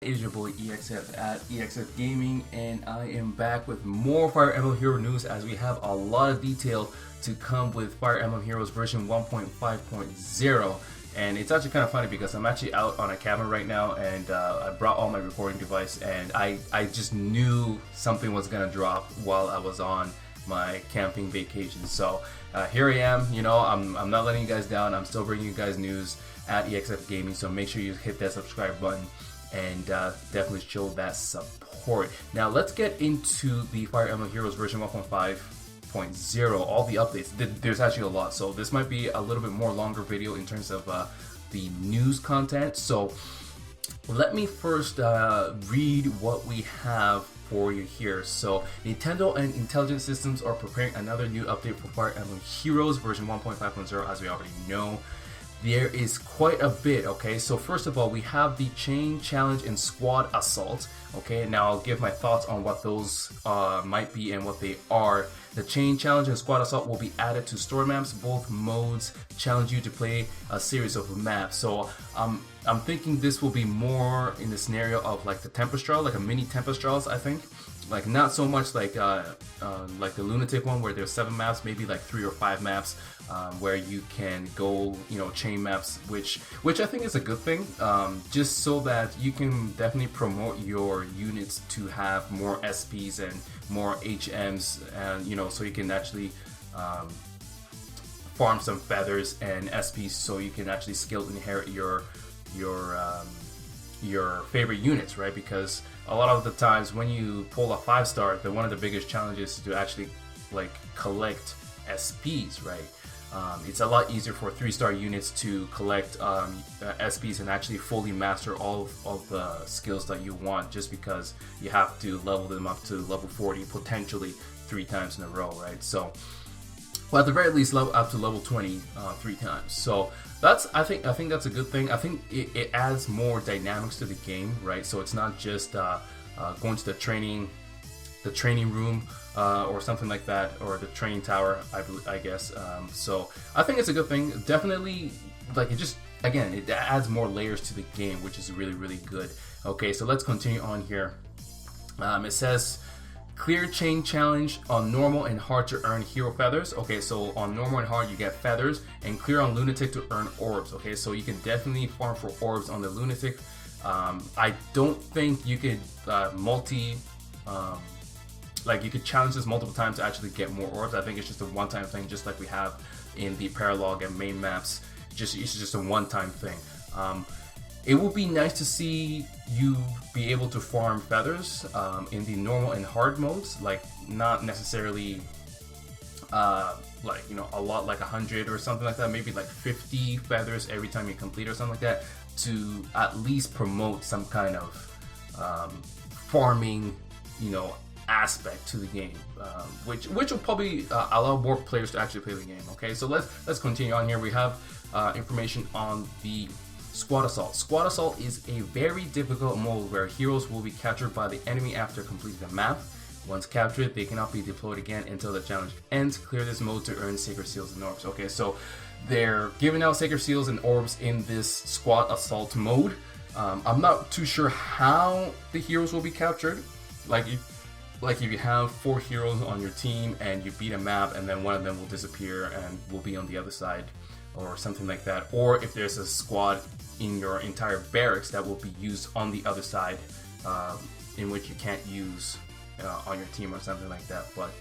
It is your boy EXF at EXFGaming, and I am back with more Fire Emblem Hero news as we have a lot of detail to come with Fire Emblem Heroes version 1.5.0. And it's actually kind of funny because I'm actually out on a cabin right now, and I brought all my recording device, and I just knew something was gonna drop while I was on my camping vacation. So here I am. You know, I'm not letting you guys down. I'm still bringing you guys news at EXFGaming. So make sure you hit that subscribe button and definitely show that support. Now let's get into the Fire Emblem Heroes version 1.5.0, all the updates. There's actually a lot, so this might be a little bit more longer video in terms of the news content. So let me first read what we have for you here. So Nintendo and Intelligent Systems are preparing another new update for Fire Emblem Heroes version 1.5.0, as we already know. There is quite a bit. Okay, so first of all, we have the Chain Challenge and Squad Assault. Okay, now I'll give my thoughts on what those might be and what they are. The Chain Challenge and Squad Assault will be added to story maps. Both modes challenge you to play a series of maps. So I'm thinking this will be more in the scenario of like the Tempest Trial, like a mini Tempest Trials, I think. Like not so much like the Lunatic one where there's 7 maps, maybe like 3 or 5 maps where you can go, you know, chain maps, which I think is a good thing, just so that you can definitely promote your units to have more SPs and more HMs, and you know, so you can actually farm some feathers and SPs, so you can actually skill inherit your favorite units, right? Because a lot of the times when you pull a 5-star, one of the biggest challenges is to actually like collect SPs, right? It's a lot easier for 3-star units to collect SPs and actually fully master all of the skills that you want, just because you have to level them up to level 40 potentially 3 times in a row, right? So, well, at the very least, level up to level 20 3 times. So that's I think that's a good thing. I think it adds more dynamics to the game, right? So it's not just going to the training room or something like that, or the training tower, I guess. So I think it's a good thing. Definitely, like, it just, again, it adds more layers to the game, which is really, really good. Okay, so let's continue on here. It says, clear chain challenge on normal and hard to earn hero feathers. Okay, so on normal and hard you get feathers, and clear on lunatic to earn orbs. Okay, so you can definitely farm for orbs on the lunatic. I don't think you could like you could challenge this multiple times to actually get more orbs. I think it's just a one-time thing, just like we have in the paralog and main maps. It's just a one-time thing. It would be nice to see you be able to farm feathers in the normal and hard modes, like not necessarily like, you know, a lot, like 100 or something like that, maybe like 50 feathers every time you complete or something like that, to at least promote some kind of farming, you know, aspect to the game, which will probably allow more players to actually play the game. Okay, so let's continue on here. We have information on the Squad Assault. Squad Assault is a very difficult mode where heroes will be captured by the enemy after completing the map. Once captured, they cannot be deployed again until the challenge ends. Clear this mode to earn Sacred Seals and Orbs. Okay, so they're giving out Sacred Seals and Orbs in this Squad Assault mode. I'm not too sure how the heroes will be captured. Like if you have 4 heroes on your team and you beat a map, and then one of them will disappear and will be on the other side, or something like that. Or if there's a squad in your entire barracks that will be used on the other side, in which you can't use on your team or something like that. But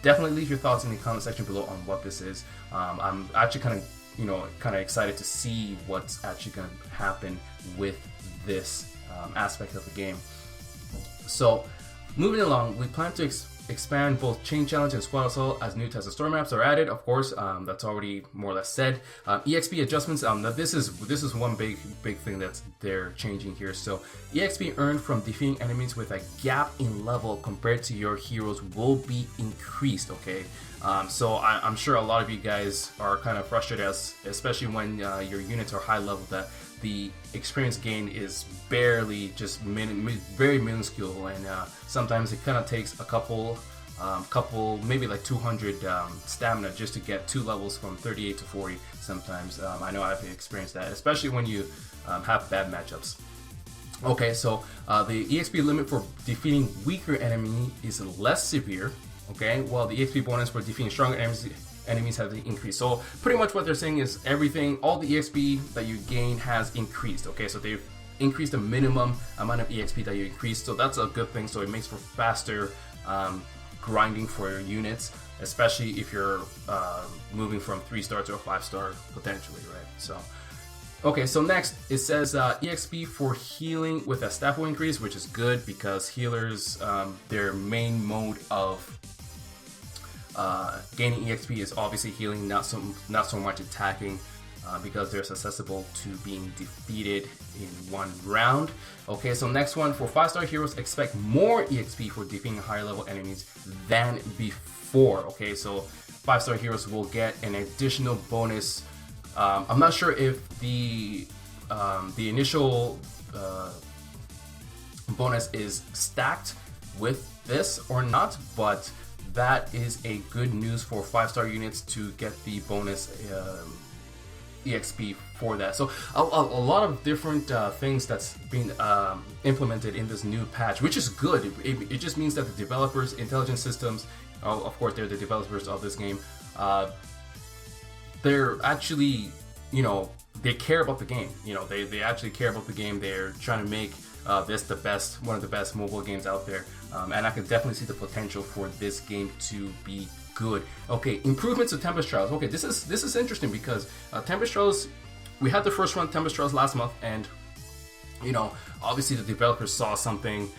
definitely leave your thoughts in the comment section below on what this is. I'm actually kind of excited to see what's actually going to happen with this aspect of the game. So moving along, we plan to expand both Chain Challenge and Squad Assault as new types of story maps are added. Of course, that's already more or less said. EXP adjustments. This is one big thing that they're changing here. So EXP earned from defeating enemies with a gap in level compared to your heroes will be increased. Okay, so I'm sure a lot of you guys are kind of frustrated, especially when your units are high level, that the experience gain is barely, just very minuscule, and sometimes it kind of takes a couple, maybe like 200 stamina just to get 2 levels from 38 to 40 sometimes. I know I've experienced that, especially when you have bad matchups. Okay, so the EXP limit for defeating weaker enemy is less severe. Okay, while the EXP bonus for defeating stronger enemies has increased. So pretty much what they're saying is everything, all the EXP that you gain has increased. Okay, so they've increased the minimum amount of EXP that you increase. So that's a good thing. So it makes for faster grinding for your units, especially if you're moving from 3-star to a 5-star potentially, right? So. Okay, so next it says EXP for healing with a stat pool increase, which is good because healers, their main mode of gaining EXP is obviously healing, not so much attacking, because they're susceptible to being defeated in one round. Okay, so next one, for 5-star heroes, expect more EXP for defeating higher level enemies than before. Okay, so 5-star heroes will get an additional bonus. I'm not sure if the initial bonus is stacked with this or not, but that is a good news for 5-star units to get the bonus EXP for that. So a lot of different things that's been implemented in this new patch, which is good. It just means that the developers, Intelligent Systems, of course they're the developers of this game, they're actually, you know, they care about the game. You know, they actually care about the game. They're trying to make this one of the best mobile games out there. And I can definitely see the potential for this game to be good. Okay, improvements to Tempest Trials. Okay, this is interesting because Tempest Trials, we had the first run Tempest Trials last month, and you know, obviously the developers saw something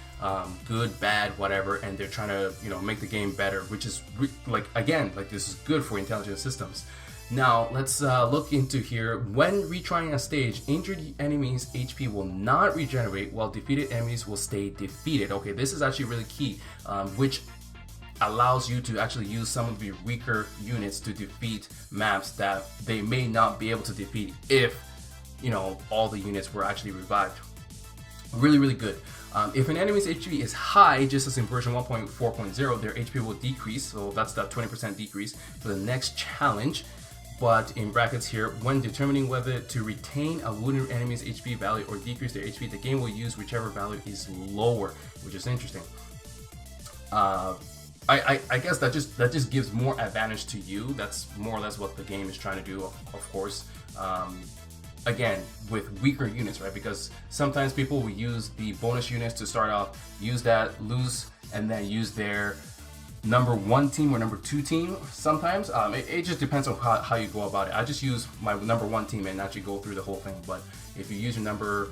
good, bad, whatever, and they're trying to, you know, make the game better, which is like, again, like, this is good for Intelligent Systems. Now let's look into here. When retrying a stage, injured enemies HP will not regenerate, while defeated enemies will stay defeated. Okay, this is actually really key, which allows you to actually use some of the weaker units to defeat maps that they may not be able to defeat if, you know, all the units were actually revived. Really good. If an enemy's HP is high, just as in version 1.4.0, their HP will decrease, so that's that 20% decrease for the next challenge. But in brackets here, when determining whether to retain a wounded enemy's HP value or decrease their HP, the game will use whichever value is lower, which is interesting. I guess that just gives more advantage to you. That's more or less what the game is trying to do, of course. Again, with weaker units, right? Because sometimes people will use the bonus units to start off, use that, lose, and then use their number 1 team or number 2 team sometimes. It just depends on how you go about it. I just use my number 1 team and actually go through the whole thing. But if you use your number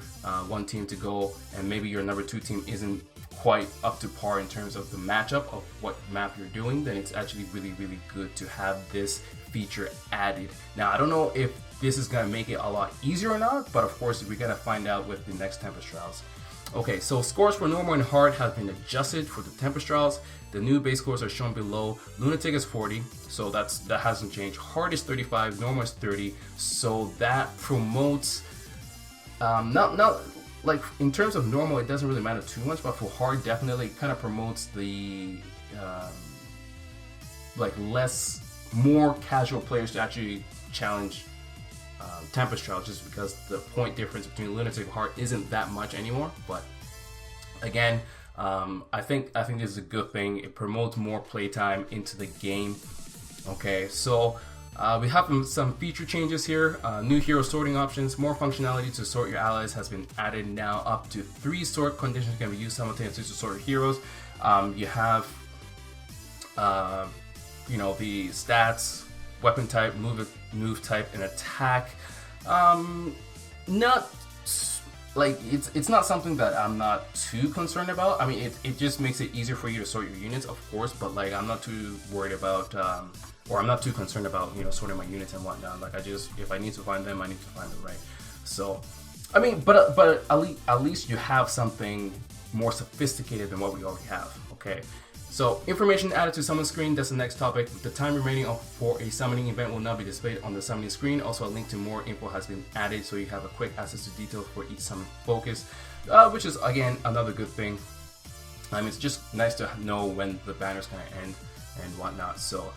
1 team to go, and maybe your number 2 team isn't quite up to par in terms of the matchup of what map you're doing, then it's actually really good to have this feature added. Now, I don't know if this is going to make it a lot easier or not, but of course we're going to find out with the next Tempest Trials. Okay, so scores for normal and hard have been adjusted for the Tempest Trials. The new base scores are shown below. Lunatic is 40, so that hasn't changed. Hard is 35, normal is 30, so that promotes, not like in terms of normal, it doesn't really matter too much, but for hard, definitely it kind of promotes the like more casual players to actually challenge Tempest Trials, just because the point difference between Lunatic and hard isn't that much anymore. But again, I think this is a good thing. It promotes more playtime into the game. Okay, so we have some feature changes here. New hero sorting options, more functionality to sort your allies has been added now. Up to 3 sort conditions can be used simultaneously to sort your heroes. You have, you know, the stats, weapon type, move type, and attack. Not like it's not something that I'm not too concerned about. I mean, it just makes it easier for you to sort your units, of course, but like I'm not too worried about or I'm not too concerned about, you know, sorting my units and whatnot. Like, if I need to find them, I need to find them, right? So I mean, but at least you have something more sophisticated than what we already have. Okay, so information added to summon screen, that's the next topic. The time remaining for a summoning event will now be displayed on the summoning screen. Also, a link to more info has been added, so you have a quick access to details for each summon focus, which is again another good thing. It's just nice to know when the banner's gonna end and whatnot. So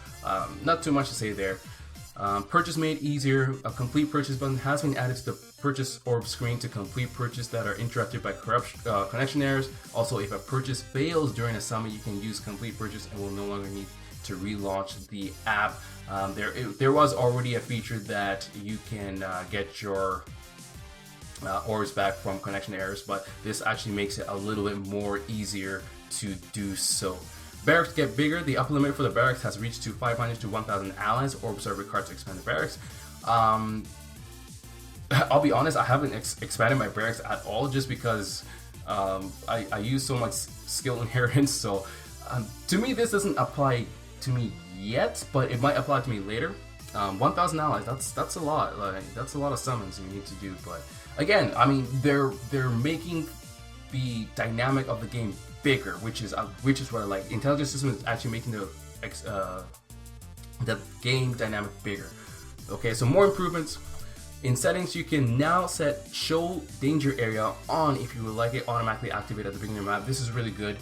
not too much to say there. Purchase made easier. A complete purchase button has been added to the purchase orb screen to complete purchase that are interrupted by connection errors. Also, if a purchase fails during a summon, you can use complete purchase and will no longer need to relaunch the app. There was already a feature that you can get your orbs back from connection errors, but this actually makes it a little bit more easier to do so. Barracks get bigger. The upper limit for the barracks has reached to 500 to 1,000 allies. Orbs are required to expand the barracks. I'll be honest, I haven't expanded my barracks at all, just because I use so much skill inheritance. So to me, this doesn't apply to me yet, but it might apply to me later. 1,000 allies, that's a lot. Like, that's a lot of summons you need to do. But again, I mean, they're making the dynamic of the game bigger, which is what I like. Intelligent System is actually making the game dynamic bigger. Okay, so more improvements. In settings, you can now set show danger area on if you would like it automatically activate at the beginning of the map. This is really good.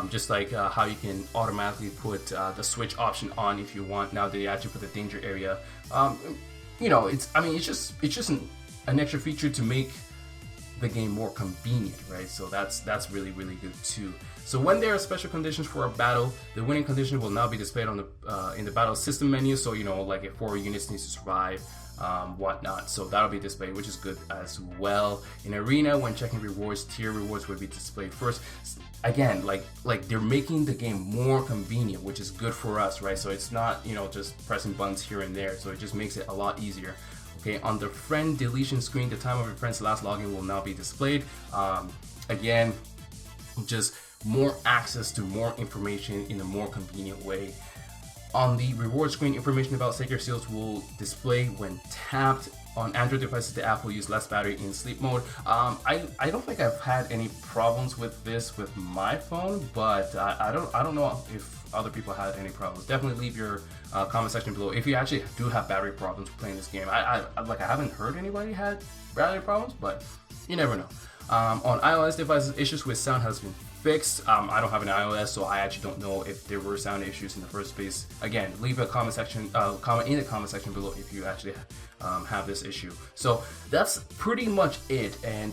Just like how you can automatically put the switch option on if you want. Now they actually put the danger area. You know, it's just an extra feature to make the game more convenient, right? So that's really good too. So when there are special conditions for a battle, the winning condition will now be displayed on the in the battle system menu. So you know, like if 4 units needs to survive, whatnot. So that'll be displayed, which is good as well. In arena, when checking rewards, tier rewards will be displayed first. Again, like they're making the game more convenient, which is good for us, right? So it's not, you know, just pressing buttons here and there. So it just makes it a lot easier. Okay, on the friend deletion screen, the time of your friend's last login will now be displayed. Again, just more access to more information in a more convenient way. On the reward screen, information about Sacred Seals will display when tapped. On Android devices, the app will use less battery in sleep mode. I don't think I've had any problems with this with my phone, but I don't know if other people had any problems. Definitely leave your comment section below if you actually do have battery problems playing this game. I haven't heard anybody had battery problems, but you never know. On iOS devices, issues with sound has been fixed. I don't have an iOS, so I actually don't know if there were sound issues in the first place. Again, leave a comment section, comment in the comment section below if you actually have this issue. So that's pretty much it, and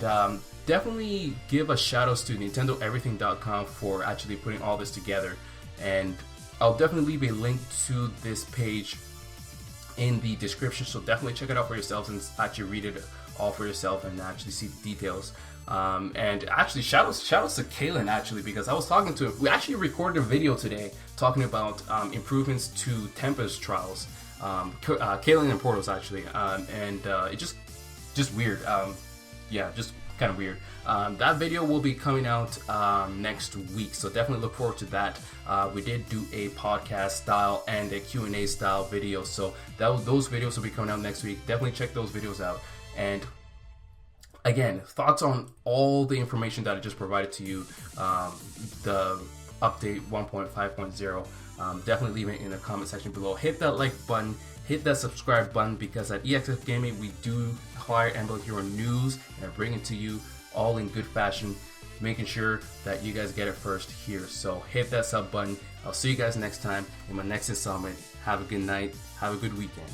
definitely give a shout out to NintendoEverything.com for actually putting all this together. And I'll definitely leave a link to this page in the description, so definitely check it out for yourselves and actually read it all for yourself and actually see the details. And actually shout outs to Kaylin, actually, because I was talking to him. We actually recorded a video today talking about improvements to Tempest trials. Kaylin and Portals, actually, and it just weird. Yeah, just kind of weird. That video will be coming out next week, so definitely look forward to that. We did do a podcast style and a Q&A style video, so those videos will be coming out next week. Definitely check those videos out. And again, thoughts on all the information that I just provided to you, the update 1.5.0, definitely leave it in the comment section below. Hit that like button, hit that subscribe button, because at EXFGaming we do acquire Emblem Hero news and I bring it to you all in good fashion, making sure that you guys get it first here. So hit that sub button. I'll see you guys next time in my next installment. Have a good night. Have a good weekend.